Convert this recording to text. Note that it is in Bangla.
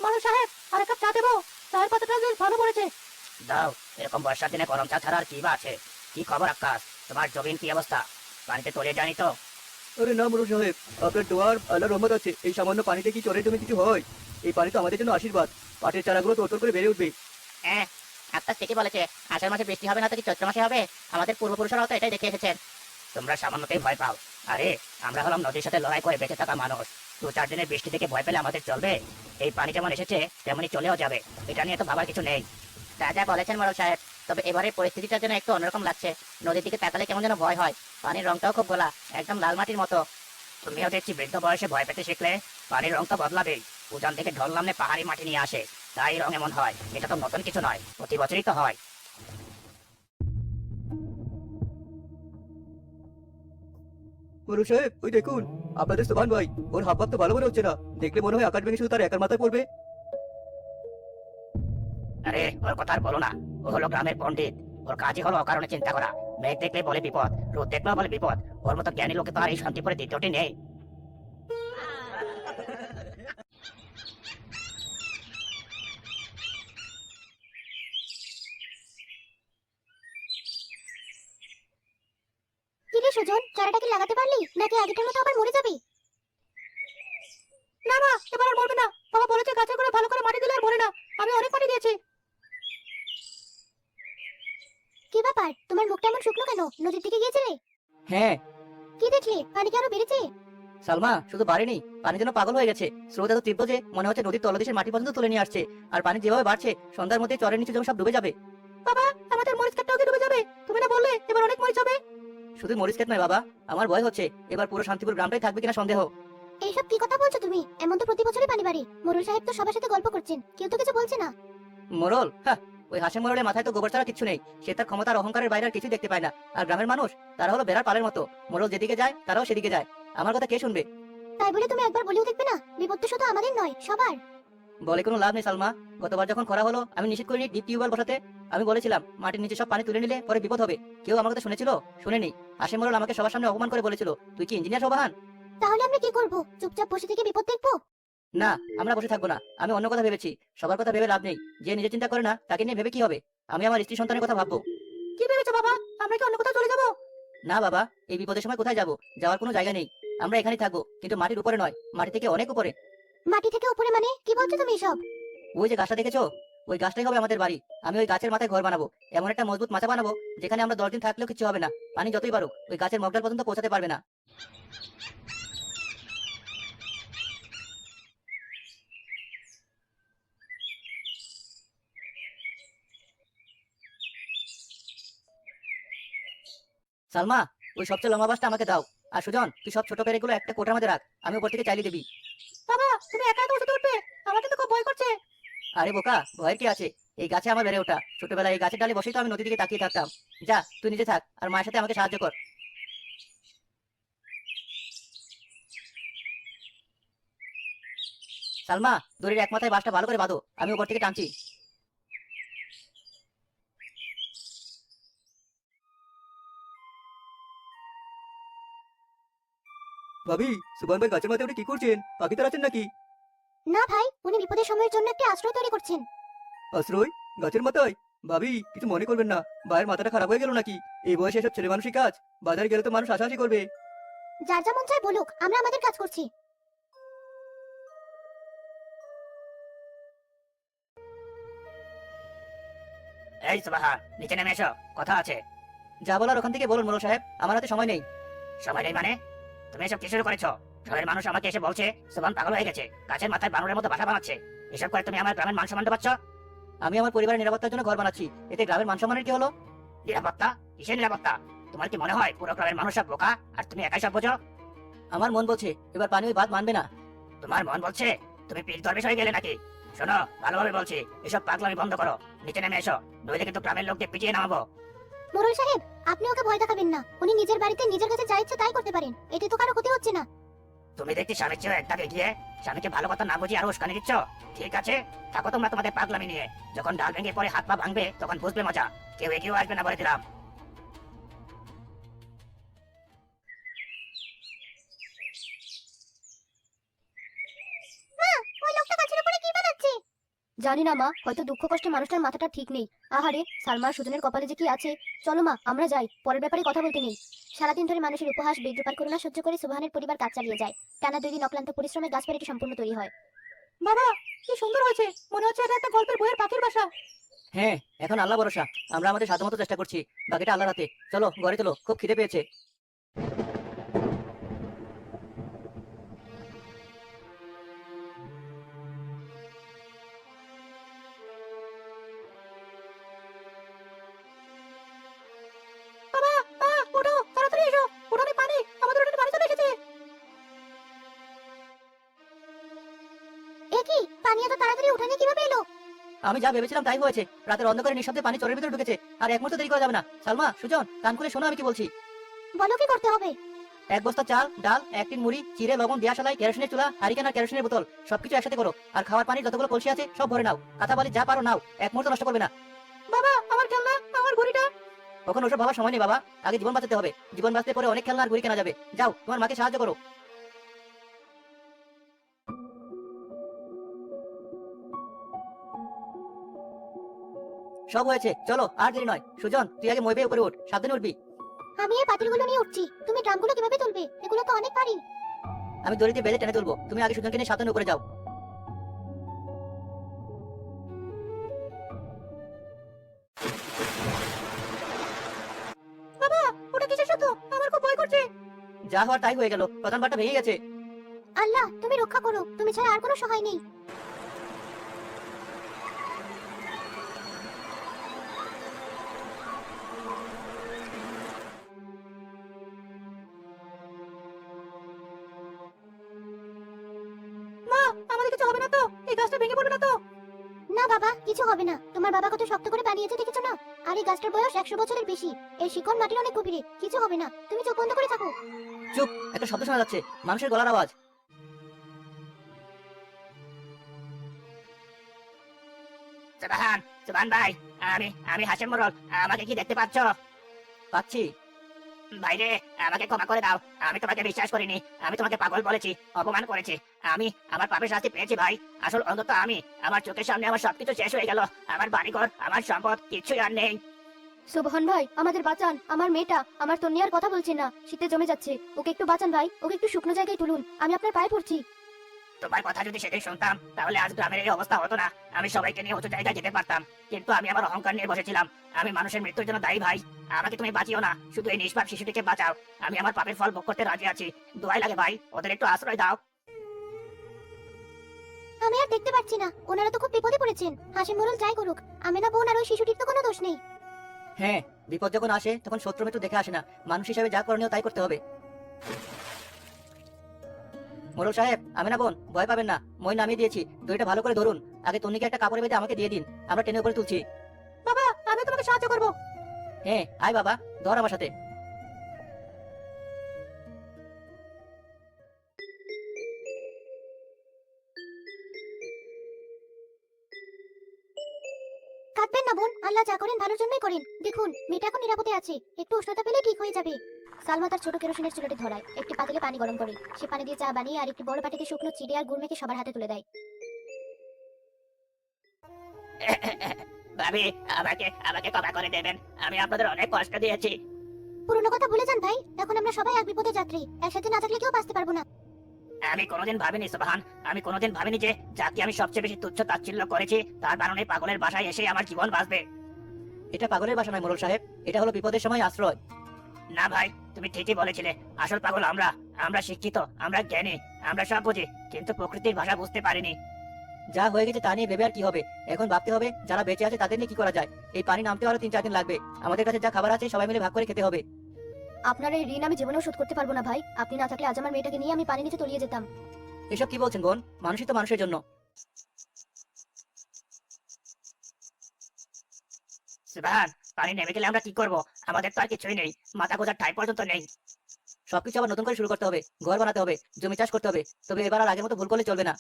মানুষ সাহেব, আর এক কাপ চা দেবো? চায়ের পাতাটা বেশ ভালো পড়েছে। দাও, এরকম বর্ষার দিনে গরম চা ছাড়া আর কি বা আছে? কি খবর আকাশ, তোমার জমিন কি অবস্থা? পানিতে তলিয়ে যায়নি তো? আরে না মোড়ল সাহেব, আপনার দোয়ার আল্লাহর রহমত আছে। এই সামান্য পানিতে কি চরের জমি কিছু হয়? এই পানি তো আমাদের জন্য আশীর্বাদ। পাটের চারাগুলো তোর করে বেড়ে উঠবে। হ্যাঁ, আকাশ ঠিকই বলেছে। আষাঢ় মাসে বৃষ্টি হবে না তো কি চৈত্র মাসে হবে? আমাদের পূর্বপুরুষরাও তো এটাই দেখে এসেছেন। তোমরা সামান্যতেই ভয় পাও। আরে আমরা হলাম নদীর সাথে লড়াই করে বেঁচে থাকা মানুষ। 2-4 দিনের বৃষ্টি থেকে ভয় পেলে আমাদের চলবে? এই পানি যেমন এসেছে তেমনি চলেও যাবে, এটা নিয়ে তো ভাবার কিছু নেই। তা যা বলেছেন মোড়ল সাহেব, তবে এবারের পরিস্থিতিটার জন্য একটু অন্যরকম লাগছে। নদীর দিকে তাকালে কেমন যেন ভয় হয়। পানির রংটাও খুব গোলা, একদম লাল মাটির মতো। তুমিও দেখছি বৃদ্ধ বয়সে ভয় পেতে শিখলে। পানির রং তো বদলাবেই। উজান থেকে ঢল নামলে পাহাড়ি মাটি নিয়ে আসে, তাই রং এমন হয়। এটা তো নতুন কিছু নয়, প্রতি বছরই তো হয়। মোড়ল সাহেব, ওই দেখুন আপনাদের সোহান ভাই। ওর হাব ভাব তো ভালো মনে হচ্ছে না। দেখলে মনে হয় আকাশ ভেঙে শুধু তার একার মাথায় পড়বে। আরে ওর কথা আর বলো না। ও হলো গ্রামের পণ্ডিত। ওর কাজই হলো অকারণে চিন্তা করা। মেঘ দেখলে বলে বিপদ, রোদ দেখলেও বলে বিপদ। ওর মতো জ্ঞানী লোকে তো আর এই শান্তিপুরে দ্বিতীয়টি নেই। কি রে সুজন, চারাটা কি লাগাতে পারলি নাকি আগেটার মতো আবার মরে যাবে? না না, এবার আর মরবে না। বাবা বলেছে গাছে করে ভালো করে মাটি দিলে আর মরে না। আমি অনেক পানি দিয়েছি। কি ব্যাপার, তোমার মুখটা এমন শুকনো কেন? নদীর দিকে গিয়েছিলে? হ্যাঁ কি দেখলে? পানি কি আরো বেড়েছে? সালমা, শুধু বাড়েনি, পানি যেন পাগল হয়ে গেছে। স্রোত এত তীব্র যে মনে হচ্ছে নদীর তলদেশের মাটি পর্যন্ত তুলে নিয়ে আসছে। আর পানি যেভাবে বাড়ছে, সন্ধ্যার মধ্যে চরের নিচে জমি সব ডুবে যাবে। বাবা, আমাদের মরিচ ক্ষেতটাও কি ডুবে যাবে? তুমি না বললে এবার অনেক মরিচ হবে? শুধু মরিচ ক্ষেত নয় বাবা, আমার ভয় হচ্ছে এবার পুরো শান্তিপুর গ্রামটাই থাকবে কিনা সন্দেহ। এইসব কি কথা বলছো তুমি? এমন তো প্রতি বছরই পানি বাড়ে। মোরল সাহেব তো সবার সাথে গল্প করছেন, কেউ তো কিছু বলছে না। মোড়ল, হ্যাঁ, ওই হাসেম মোড়লের মাথায় তো গোবর ছাড়া কিছু নেই। সে তার ক্ষমতা আর অহংকারের বাইরে আর কিছু দেখতে পায় না। আর গ্রামের মানুষ, তারা হলো বেড়ার পালের মতো। মোড়ল যেদিকে যায় তারাও সেদিকে যায়। আমার কথা কে শুনবে? তাই বলে তুমি একবার বলেও দেখবে না? বিপদ তো শুধু আমাদের নয়, সবার। বলে কোনো লাভ নেই সালমা। গতবার যখন খরা হলো আমি নিষেধ করিনি ডিপ টিউবওয়েল বসাতে। আমি বলেছিলাম মাটির নিচে সব পানি তুলে নিলে পরে বিপদ হবে। কেউ আমার কথা শুনেছিল? শুনেনি। হাসেম মোড়ল আমাকে সবার সামনে অপমান করে বলেছিল, তুই কি ইঞ্জিনিয়ার সোবাহান? তাহলে আমরা কি করব? চুপচাপ বসে থেকে বিপদ দেখবো? না, আমরা বসে থাকবো না। আমি অন্য কথা ভেবেছি। সবার কথা ভেবে লাভ নেই। যে নিজে চিন্তা করে না তাকে নিয়ে ভেবে কি হবে? আমি আমার স্ত্রী সন্তানের কথা ভাববো। কি ভেবেছো বাবা? আমরা কি অন্য কোথাও চলে যাবো? না বাবা, এই বিপদের সময় কোথায় যাব? যাওয়ার কোনো জায়গা নেই। আমরা এখানেই থাকবো, কিন্তু মাটির উপরে নয়, মাটি থেকে অনেক উপরে। মাটি থেকে উপরে মানে কি বলছো তুমি এসব? ওই যে গাছটা দেখেছো, ওই গাছটাই হবে আমাদের বাড়ি। আমি ওই গাছের মাথায় ঘর বানাবো। এমন একটা মজবুত মাচা বানাবো যেখানে আমরা 10 দিন থাকলেও কিছু হবে না। পানি যতই বাড়ুক ওই গাছের মগডাল পর্যন্ত পৌঁছাতে পারবে না। সালমা, ওই সবচেয়ে লম্বা বাসটা আমাকে দাও। আর সুজন, তুই সব ছোট পেরেকগুলো একটা কোটার মধ্যে রাখ। আমি উপর থেকে চাইলে দিবি। বাবা, তুমি একা একা উঠে উঠবে? আমার কিন্তু খুব ভয় করছে। আরে বোকা, ভয়ের কি আছে? এই গাছে আমার বেড়ে ওঠা। ছোটবেলায় এই গাছের ডালে বসেই তো আমি নদীর দিকে তাকিয়ে থাকতাম। যা, তুই নিজে থাক আর মায়ের সাথে আমাকে সাহায্য কর। সালমা, দড়ির এক মাথায় বাসটা ভালো করে বাঁধো, আমি উপর থেকে টানছি। ভাবি, সুবহান ভাই গাছের মাথায় উঠে কি করছেন? পাখি তাড়াচ্ছেন নাকি? না ভাই, উনি বিপদের সময়ের জন্য একটা আশ্রয় তৈরি করছেন। আশ্রয়? গাছের মাথায়? ভাবি, কিছু মনে করবেন না। ভাইয়ের মাথাটা খারাপ হয়ে গেল নাকি? এই বয়সে এসব ছেলে মানুষই কাজ? বাজারে গেলে তো মানুষ হাসাহাসি করবে। যার যেমন চাই বলুক, আমরা আমাদের কাজ করছি। এই সুবাহা, নিচে নেমে এসো, কথা আছে। যা বলার ওখান থেকে বলুন মোড়ল সাহেব, আমার হাতে সময় নেই। সময় নেই মানে? তুমি এসব কি শুরু করেছো? শহরের মানুষ আমাকে এসে বলছে সুবান পাগল হয়ে গেছে, গাছের মাথায় বানরের মতো বাসা বানাচ্ছে। এসব করে তুমি আমার গ্রামের মান সম্মান পাচ্ছ? আমি আমার পরিবারের নিরাপত্তার জন্য ঘর বানাচ্ছি, এতে গ্রামের মান সম্মানের কি হলো? নিরাপত্তা? কিসের নিরাপত্তা? তোমার কি মনে হয় পুরো গ্রামের মানুষ সব বোকা আর তুমি একাই সব বোঝো? আমার মন বলছে এবার পানি ওই বাদ মানবে না। তোমার মন বলছে? তুমি পীর দরবেশ হয়ে গেলে নাকি? শোনো, ভালোভাবে বলছি, এসব পাগলামি বন্ধ করো। নিচে নেমে এসো, নইলে কিন্তু গ্রামের লোককে পিটিয়ে নামাবো। মোরল সাহেব, আপনি ওকে ভয় দেখাবেন না। উনি নিজের বাড়িতে নিজের কাছে যা ইচ্ছে তাই করতে পারেন, এতে তো কারো ক্ষতি হচ্ছে না। তুমি দেখছি স্বামীর চেয়েও এক ধাপ এগিয়ে। স্বামীকে ভালো কথা না বুঝিয়ে আরো উস্কানি দিচ্ছ। ঠিক আছে, থাকো তোমরা তোমাদের পাগলামি নিয়ে। যখন ডাল ভেঙে পরে হাত পা ভাঙবে তখন বুঝবে মজা। কেউ এগিয়েও আসবে না বলে দিলাম। মা, ওই লোকটা গাছের উপরে কি বানাচ্ছে? জানি না মা, হয়তো দুঃখ কষ্টে মানুষটার মাথাটা ঠিক নেই। আহারে, সালমা আর সুজনের কপালে যে কি আছে। চলো মা, আমরা যাই, পরের ব্যাপারে কথা বলতে নেই। সারাদিন ধরে মানুষের উপহাস, বিদ্রুপার করুণা সহ্য করে সুবহানের পরিবার কাজ চালিয়ে যায়। টানা 2 দিন অক্লান্ত পরিশ্রমে গাছ বাড়িটি সম্পূর্ণ তৈরি হয়। বাবা, কি সুন্দর হয়েছে, মনে হচ্ছে এটা একটা গল্পের বইয়ের পাখির বাসা। হ্যাঁ, এখন আল্লাহ ভরসা। আমরা আমাদের সাধ্যমতো চেষ্টা করছি, বাকিটা আল্লাহর হাতে। চলো ঘরে চলো, খুব খিদে পেয়েছে। বাবা, ওঠো, তাড়াতাড়ি এসো, উঠোনে পানি, আমাদের উঠোনে পানি চলে এসেছে। এ কি, পানি এত তাড়াতাড়ি উঠানে কিভাবে এলো? আমি যা ভেবেছিলাম তাই হয়েছে। রাতের অন্ধকারে নিঃশব্দে পানি চরের ভিতরে ঢুকেছে, আর এক মুহূর্ত দেরি করা যাবে না। সালমা, সুজন, কান খুলে শোনো আমি কি বলছি। বলো কি করতে হবে? 1 বস্তা চাল, ডাল, 1 টিন মুড়ি, চিড়ে, লবণ, দিয়াশালাই, কেরোসিনের চুলা, হারিকেন আর কেরোসিনের বোতল সবকিছু একসাথে করো। আর খাওয়ার পানির যতগুলো কলসি আছে সব ভরে নাও। কাঁথা বালি যা পারো নাও, এক মুহূর্ত নষ্ট করবে না। বাবা, আমার খেলনা, আমার ঘড়িটা। কখন ওসব ভাবার সময় নেই বাবা, আগে জীবন বাঁচাতে হবে। জীবন বাঁচতে পরে অনেক খেলনা আর ঘুরি কেনা যাবে। যাও, তোমার মাকে সাহায্য করো। সব হয়েছে, চলো, আর দেরি নয়। সুজন, তুই আগে মই বেয়ে উপরে উঠ, সাবধানে উঠবি। আমি এই পাতিলগুলো নিয়ে উঠছি, তুমি ড্রামগুলো কিভাবে তুলবে? এগুলো তো অনেক ভারী। আমি দড়ি দিয়ে বেঁধে টেনে তুলবো, তুমি আগে সুজনকে নিয়ে সাবধানে উপরে যাও। বাবা, ওটা কিসের শব্দ? আমার খুব ভয় করছে। যা হওয়ার তাই হয়ে গেল, প্রধান বারটা ভেঙে গেছে। আল্লাহ, তুমি রক্ষা করো, তুমি ছাড়া আর কোনো সহায় নেই। মা, আমাদের কিছু হবে না তো? এই গাছটা ভেঙে পড়বে না তো? না বাবা, কিছু হবে না। তোমার বাবা কত শক্ত করে বানিয়েছে দেখেছো না? আর এই গাছটার বয়স 100 বছরের বেশি। এই শিকড় মাটির অনেক গভীরে, কিছু হবে না। তুমি চোখ বন্ধ করে থাকো। চুপ, একটা শব্দ শোনা যাচ্ছে, মানুষের গলার আওয়াজ। সুবহান, সুবহান ভাই, আমি হাশেম মোড়ল। আমাকে কি দেখতে পাচ্ছ? পাচ্ছি। ভাইরে, আমাকে ক্ষমা করে দাও। আমি তোমাকে বিশ্বাস করিনি। আমি তোমাকে পাগল বলেছি, অপমান করেছি। আমি আমার পাপের শাস্তি পেয়েছি ভাই। আসল অন্তত আমি। আমার চোখের সামনে আমার সবকিছু শেষ হয়ে গেল। আমার বাড়িঘর, আমার সম্পদ কিছুই আর নেই। সুবহান ভাই, আমাদের বাঁচান। আমার মেয়েটা, আমার তন্নিয়ার কথা বলছে না, শীতে জমে যাচ্ছে। ওকে একটু বাঁচান ভাই, ওকে একটু শুকনো জায়গায় তুলুন। আমি আপনার পায়ে পড়ছি। তোমার কথা যদি সেটাই শুনতাম, তাহলে আজ গ্রামের এই অবস্থা হতো না। আমি সবাইকে নিয়ে উঁচু জায়গায় যেতে পারতাম। কিন্তু আমি আমার অহংকার নিয়ে বসেছিলাম। আমি মানুষের মৃত্যুর জন্য দায়ী ভাই। আমাকে তুমি বাঁচিও না, শুধু এই নিষ্পাপ শিশুটিকে বাঁচাও। আমি আমার পাপের ফল ভোগ করতে রাজি আছি। দোয়াই লাগে ভাই, ওদের একটু আশ্রয় দাও। আমি আর দেখতে পাচ্ছি না, ওনারা তো খুব বিপদে পড়েছেন। হাসিম মোড়ল যাই করুক, আমেনা বোন আর ওই শিশুটির তো কোনো দোষ নেই। হ্যাঁ, বিপদ যখন আসে তখন শত্রু মিত্র দেখে আসে না, মানুষ হিসেবে যা করণীয় তাই করতে হবে। মোড়ল সাহেব, আমি না বোন, ভয় পাবেন না, মই নামিয়ে দিয়েছি। দড়িটা ভালো করে ধরুন। আগে তন্নিকে একটা কাপড়ে বেঁধে আমাকে দিয়ে দিন, আমরা টেনে উপরে তুলছি। বাবা, আমি তোমাকে সাহায্য করবো। হ্যাঁ, আয় বাবা, ধর আমার সাথে। কাঁদবেন না বোন, আল্লাহ যা করেন ভালোর জন্যই করেন। দেখুন, মেয়েটা এখন নিরাপদে আছে, একটু উষ্ণতা পেলে ঠিক হয়ে যাবে। সালমা তার ছোট কেরোসিনের চুলাটি ধরায়, একটি পাতিলে পানি গরম করে। সে পানি দিয়ে চা বানিয়ে আর একটি বড় বাটিতে শুকনো চিড়ে আর গুড় মেখে সবার হাতে তুলে দেয়। ভাবি, আমাকে আমাকে ক্ষমা করে দেবেন। আমি আপনাদের অনেক কষ্ট দিয়েছি। পুরনো কথা ভুলে যান ভাই, এখন আমরা সবাই এক বিপদে যাত্রী। একসাথে না থাকলে কেউ বাঁচতে পারবো না। আমি কোনোদিন ভাবিনি সুবহান, আমি কোনোদিন ভাবিনি যে যাকে আমি সবচেয়ে বেশি তুচ্ছ তাচ্ছিল্য করেছি, তার কারণে পাগলের বাসায় এসে আমার জীবন বাঁচবে। এটা পাগলের বাসা নয় মোড়ল সাহেব, এটা হলো বিপদের সময় আশ্রয়। না ভাই, তুমি ঠিকই বলেছিলে। আসল পাগল আমরা। আমরা শিক্ষিত, আমরা জ্ঞানী, আমরা সব বুঝি, কিন্তু প্রকৃতির ভাষা বুঝতে পারিনি। যা হয়ে গেছে তা নিয়ে ভেবে আর কি হবে? এখন ভাবতে হবে যারা বেঁচে আছে তাদের নিয়ে কি করা যায়। এই পানি নামতে আরো 3-4 দিন লাগবে। আমাদের কাছে যা খাবার আছে সবাই মিলে ভাগ করে খেতে হবে। আপনার এই ঋণ আমি জীবনেও শোধ করতে পারবো না ভাই। আপনি না থাকলে আজ আমার মেয়েটাকে নিয়ে আমি পানি নিচে তলিয়ে যেতাম। এসব কি বলছেন বোন? মানুষই তো মানুষের জন্য। সুবহান, পানি নেমে গেলে আমরা কি করব? আমাদের তো আর কিছুই নেই, মাথা গোজার ঠাঁই পর্যন্ত নেই। সবকিছু আবার নতুন করে শুরু করতে হবে, ঘর বানাতে হবে, জমি চাষ করতে হবে। তবে এবার আর আগের মতো ভুল করলে চলবে না।